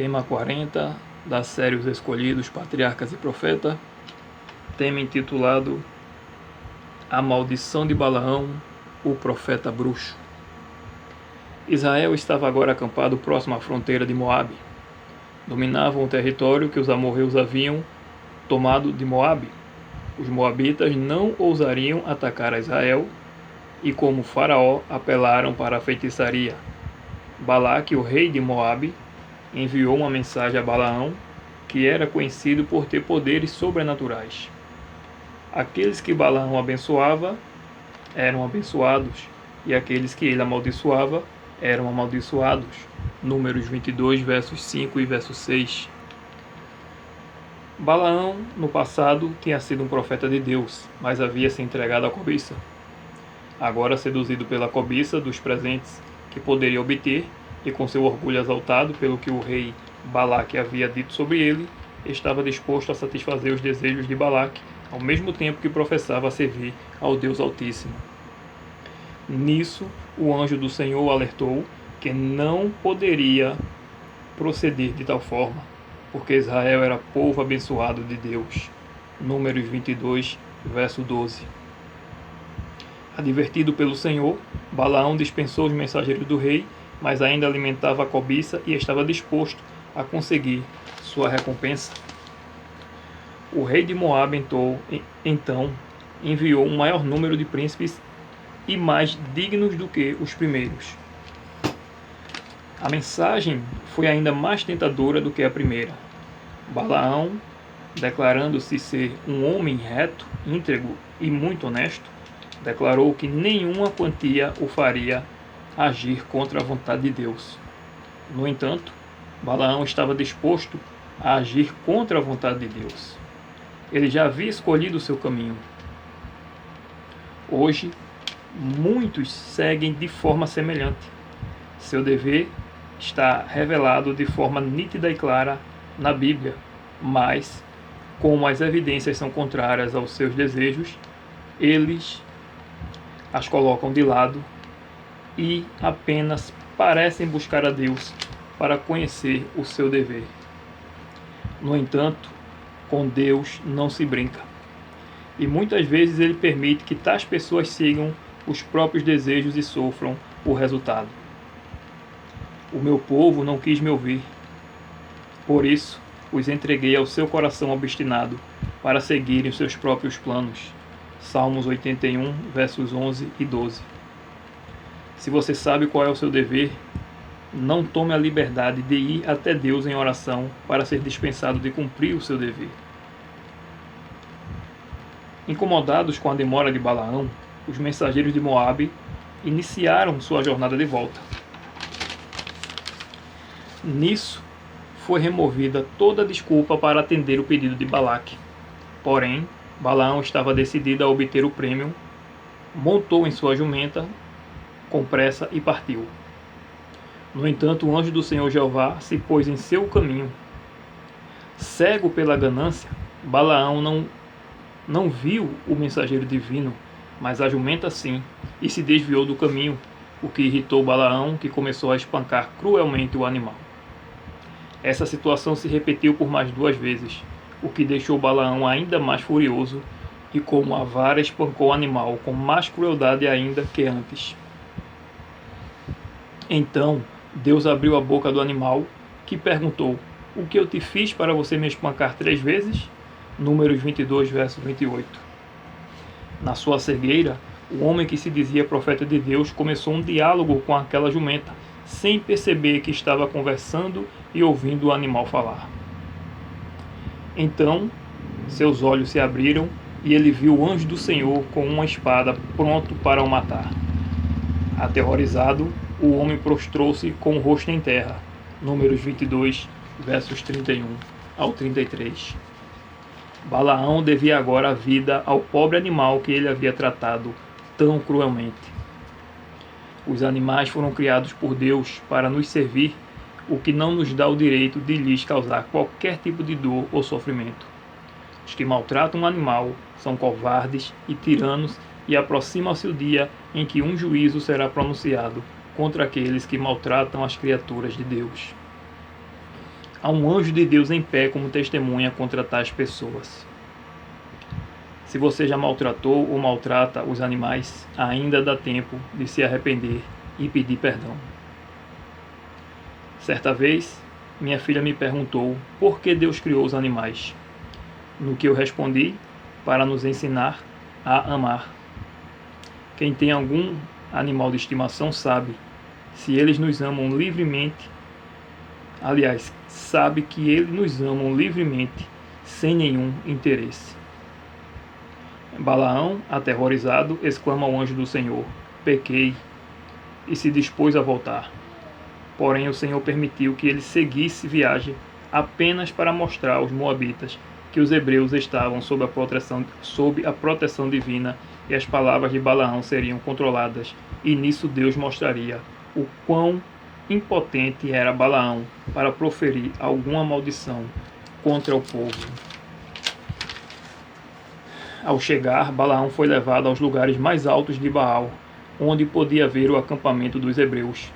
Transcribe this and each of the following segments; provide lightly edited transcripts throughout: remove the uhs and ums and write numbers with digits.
Tema 40 da série Os Escolhidos, Patriarcas e Profeta. Tema intitulado A Maldição de Balaão, o Profeta Bruxo. Israel estava agora acampado próximo à fronteira de Moabe. Dominavam o território que os amorreus haviam tomado de Moabe. Os moabitas não ousariam atacar a Israel e, como Faraó, apelaram para a feitiçaria. Balaque, o rei de Moabe, enviou uma mensagem a Balaão, que era conhecido por ter poderes sobrenaturais. Aqueles que Balaão abençoava eram abençoados, e aqueles que ele amaldiçoava eram amaldiçoados. Números 22, versos 5 e verso 6. Balaão, no passado, tinha sido um profeta de Deus, mas havia se entregado à cobiça. Agora, seduzido pela cobiça dos presentes que poderia obter, e com seu orgulho exaltado pelo que o rei Balaque havia dito sobre ele, estava disposto a satisfazer os desejos de Balaque, ao mesmo tempo que professava servir ao Deus Altíssimo. Nisso, o anjo do Senhor o alertou que não poderia proceder de tal forma, porque Israel era povo abençoado de Deus. Números 22, verso 12. Advertido pelo Senhor, Balaão dispensou os mensageiros do rei, mas ainda alimentava a cobiça e estava disposto a conseguir sua recompensa. O rei de Moabe então enviou um maior número de príncipes e mais dignos do que os primeiros. A mensagem foi ainda mais tentadora do que a primeira. Balaão, declarando-se ser um homem reto, íntegro e muito honesto, declarou que nenhuma quantia o faria agir contra a vontade de Deus. No entanto, Balaão estava disposto a agir contra a vontade de Deus. Ele já havia escolhido o seu caminho. Hoje, muitos seguem de forma semelhante. Seu dever está revelado de forma nítida e clara na Bíblia, mas, como as evidências são contrárias aos seus desejos, eles as colocam de lado e apenas parecem buscar a Deus para conhecer o seu dever. No entanto, com Deus não se brinca. E muitas vezes ele permite que tais pessoas sigam os próprios desejos e sofram o resultado. O meu povo não quis me ouvir. Por isso, os entreguei ao seu coração obstinado para seguirem os seus próprios planos. Salmos 81, versos 11 e 12. Se você sabe qual é o seu dever, não tome a liberdade de ir até Deus em oração para ser dispensado de cumprir o seu dever. Incomodados com a demora de Balaão, os mensageiros de Moabe iniciaram sua jornada de volta. Nisso, foi removida toda desculpa para atender o pedido de Balaque. Porém, Balaão estava decidido a obter o prêmio, montou em sua jumenta com pressa e partiu. No entanto, o anjo do Senhor Jeová se pôs em seu caminho. Cego pela ganância, Balaão não viu o mensageiro divino, mas a jumenta sim, e se desviou do caminho, o que irritou Balaão, que começou a espancar cruelmente o animal. Essa situação se repetiu por mais 2 vezes, o que deixou Balaão ainda mais furioso, e como a vara espancou o animal com mais crueldade ainda que antes. Então Deus abriu a boca do animal, que perguntou: "O que eu te fiz para você me espancar 3 vezes?" Números 22, verso 28. Na sua cegueira, o homem que se dizia profeta de Deus começou um diálogo com aquela jumenta, sem perceber que estava conversando e ouvindo o animal falar. Então, seus olhos se abriram e ele viu o anjo do Senhor com uma espada pronto para o matar. Aterrorizado, o homem prostrou-se com o rosto em terra. Números 22, versos 31 ao 33. Balaão devia agora a vida ao pobre animal que ele havia tratado tão cruelmente. Os animais foram criados por Deus para nos servir, o que não nos dá o direito de lhes causar qualquer tipo de dor ou sofrimento. Os que maltratam um animal são covardes e tiranos, e aproxima-se o dia em que um juízo será pronunciado contra aqueles que maltratam as criaturas de Deus. há um anjo de Deus em pé como testemunha contra tais pessoas. Se você já maltratou ou maltrata os animais, ainda dá tempo de se arrepender e pedir perdão. Certa vez, minha filha me perguntou por que Deus criou os animais. No que eu respondi, para nos ensinar a amar. Quem tem algum animal de estimação sabe, se eles nos amam livremente, sabe que eles nos amam livremente, sem nenhum interesse. Balaão, aterrorizado, exclama ao anjo do Senhor: pequei, e se dispôs a voltar. Porém o Senhor permitiu que ele seguisse viagem apenas para mostrar aos moabitas que os hebreus estavam sob a proteção divina e as palavras de Balaão seriam controladas, e nisso Deus mostraria o quão impotente era Balaão para proferir alguma maldição contra o povo. Ao chegar, Balaão foi levado aos lugares mais altos de Baal, onde podia ver o acampamento dos hebreus.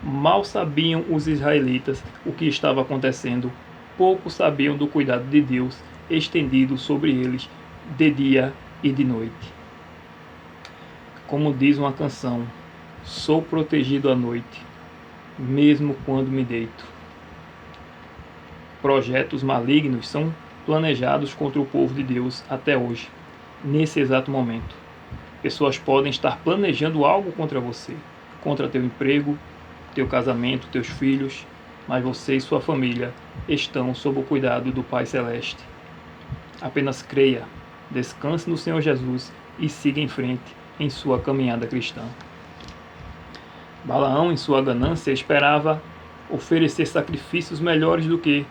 Mal sabiam os israelitas o que estava acontecendo, pouco sabiam do cuidado de Deus estendido sobre eles de dia e de noite. Como diz uma canção, sou protegido à noite, mesmo quando me deito. Projetos malignos são planejados contra o povo de Deus até hoje, nesse exato momento. Pessoas podem estar planejando algo contra você, contra teu emprego, teu casamento, teus filhos, mas você e sua família estão sob o cuidado do Pai Celeste. Apenas creia, descanse no Senhor Jesus e siga em frente em sua caminhada cristã. Balaão, em sua ganância, esperava oferecer sacrifícios melhores do que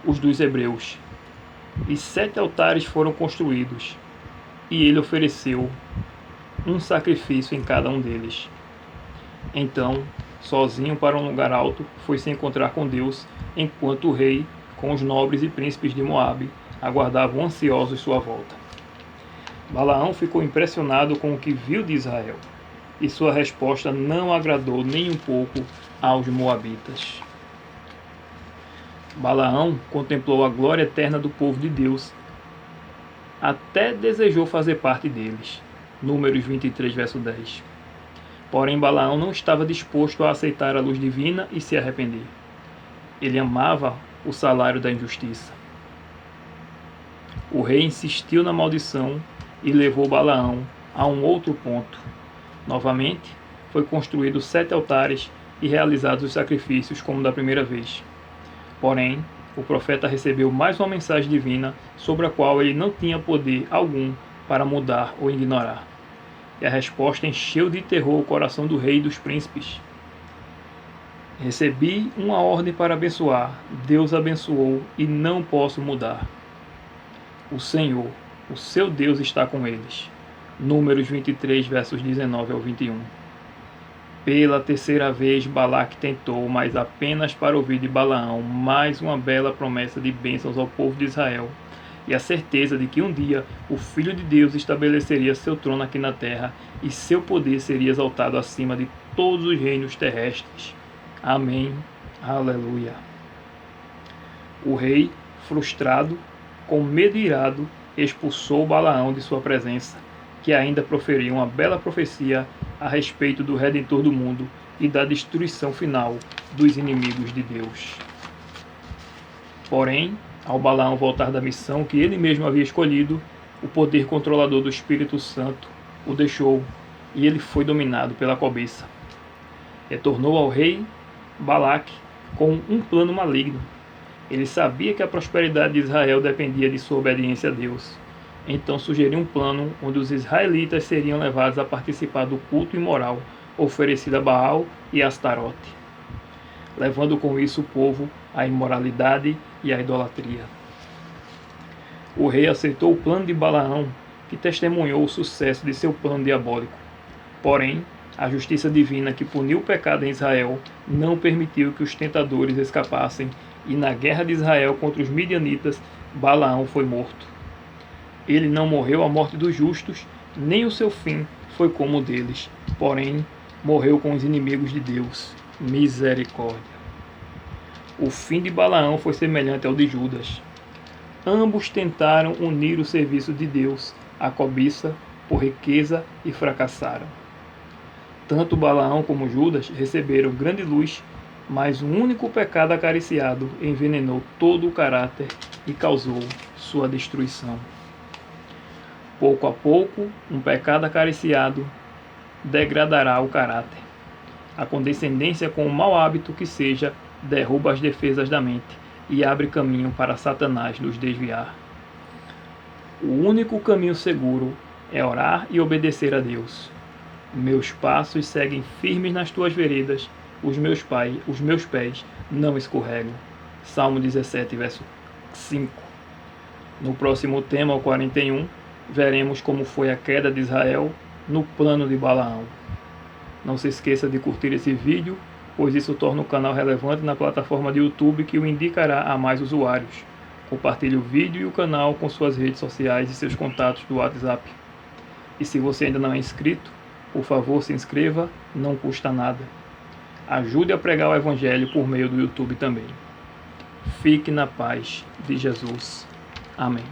os dos hebreus. E 7 altares foram construídos, e ele ofereceu um sacrifício em cada um deles. Então, sozinho para um lugar alto, foi se encontrar com Deus, enquanto o rei, com os nobres e príncipes de Moabe, aguardavam ansiosos sua volta. Balaão ficou impressionado com o que viu de Israel, e sua resposta não agradou nem um pouco aos moabitas. Balaão contemplou a glória eterna do povo de Deus, até desejou fazer parte deles. Números 23, verso 10. Porém, Balaão não estava disposto a aceitar a luz divina e se arrepender. Ele amava o salário da injustiça. O rei insistiu na maldição e levou Balaão a um outro ponto. Novamente, foi construído 7 altares e realizados os sacrifícios como da primeira vez. Porém, o profeta recebeu mais uma mensagem divina sobre a qual ele não tinha poder algum para mudar ou ignorar. E a resposta encheu de terror o coração do rei e dos príncipes. Recebi uma ordem para abençoar, Deus abençoou e não posso mudar. O Senhor, o seu Deus, está com eles. Números 23, versos 19 ao 21. Pela terceira vez Balaque tentou, mas apenas para ouvir de Balaão mais uma bela promessa de bênçãos ao povo de Israel, e a certeza de que um dia o Filho de Deus estabeleceria seu trono aqui na terra, e seu poder seria exaltado acima de todos os reinos terrestres. Amém. Aleluia. O rei, frustrado, com medo e irado, expulsou Balaão de sua presença, que ainda proferia uma bela profecia a respeito do Redentor do mundo e da destruição final dos inimigos de Deus. Porém, ao Balaão voltar da missão que ele mesmo havia escolhido, o poder controlador do Espírito Santo o deixou e ele foi dominado pela cobiça. Retornou ao rei Balaque com um plano maligno. Ele sabia que a prosperidade de Israel dependia de sua obediência a Deus. Então sugeriu um plano onde os israelitas seriam levados a participar do culto imoral oferecido a Baal e a Astarote, levando com isso o povo à imoralidade e à idolatria. O rei aceitou o plano de Balaão, que testemunhou o sucesso de seu plano diabólico. Porém, a justiça divina que puniu o pecado em Israel não permitiu que os tentadores escapassem, e na guerra de Israel contra os midianitas, Balaão foi morto. Ele não morreu a morte dos justos, nem o seu fim foi como o deles, porém morreu com os inimigos de Deus. Misericórdia. O fim de Balaão foi semelhante ao de Judas. Ambos tentaram unir o serviço de Deus à cobiça por riqueza e fracassaram. Tanto Balaão como Judas receberam grande luz, mas um único pecado acariciado envenenou todo o caráter e causou sua destruição. Pouco a pouco, um pecado acariciado degradará o caráter. A condescendência com o mau hábito que seja derruba as defesas da mente e abre caminho para Satanás nos desviar. O único caminho seguro é orar e obedecer a Deus. Meus passos seguem firmes nas tuas veredas, os meus pés não escorregam. Salmo 17, verso 5. No próximo tema, o 41, veremos como foi a queda de Israel no plano de Balaão. Não se esqueça de curtir esse vídeo, pois isso torna o canal relevante na plataforma de YouTube que o indicará a mais usuários. Compartilhe o vídeo e o canal com suas redes sociais e seus contatos do WhatsApp. E se você ainda não é inscrito, por favor se inscreva, não custa nada. Ajude a pregar o Evangelho por meio do YouTube também. Fique na paz de Jesus. Amém.